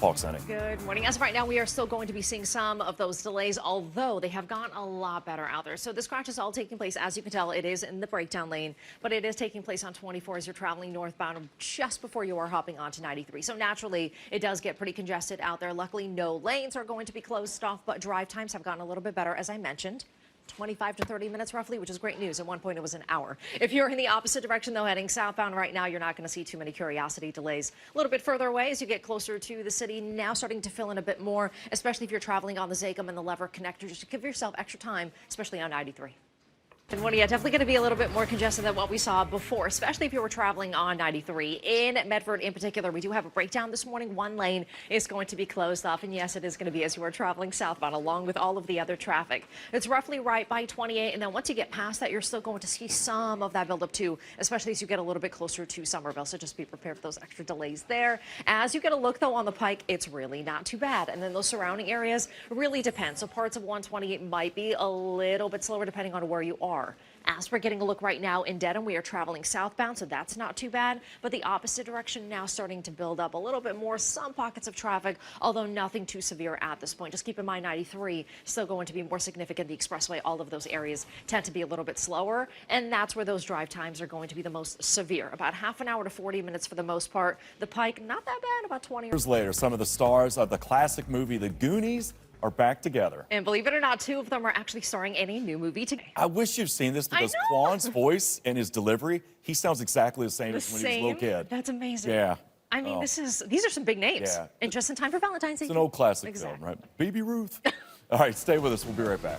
Polikseni. Good morning. As of right now, we are still going to be seeing some of those delays, although they have gotten a lot better out there. So this crash is all taking place, as you can tell, it is in the breakdown lane, but it is taking place on 24 as you're traveling northbound just before you are hopping onto 93. So naturally, it does get pretty congested out there. Luckily, no lanes are going to be closed off, but drive times have gotten a little bit better, as I mentioned. 25 to 30 minutes roughly, which is great news. At one point, it was an hour. If you're in the opposite direction, though, heading southbound right now, you're not going to see too many curiosity delays. A little bit further away as you get closer to the city, now starting to fill in a bit more, especially if you're traveling on the Zagum and the Lever connector, just to give yourself extra time, especially on 93. And yeah, definitely going to be a little bit more congested than what we saw before, especially if you were traveling on 93. In Medford in particular, we do have a breakdown this morning. One lane is going to be closed off. And yes, it is going to be as you are traveling southbound, along with all of the other traffic. It's roughly right by 28. And then once you get past that, you're still going to see some of that buildup too, especially as you get a little bit closer to Somerville. So just be prepared for those extra delays there. As you get a look, though, on the Pike, it's really not too bad. And then those surrounding areas really depend. So parts of 128 might be a little bit slower depending on where you are. As we're getting a look right now in Dedham, we are traveling southbound, so that's not too bad. But the opposite direction now starting to build up a little bit more. Some pockets of traffic, although nothing too severe at this point. Just keep in mind 93 still going to be more significant. The expressway, all of those areas tend to be a little bit slower. And that's where those drive times are going to be the most severe. About half an hour to 40 minutes for the most part. The Pike, not that bad, about 20 Years later, some of the stars of the classic movie The Goonies are back together. And believe it or not, two of them are actually starring in a new movie together. I wish you've seen this because Quan's voice and his delivery, he sounds exactly the same as when he was a little kid. That's amazing. Yeah. I mean, these are some big names. Yeah. And just in time for Valentine's Day. It's an old classic film, right? Baby Ruth. All right, stay with us. We'll be right back.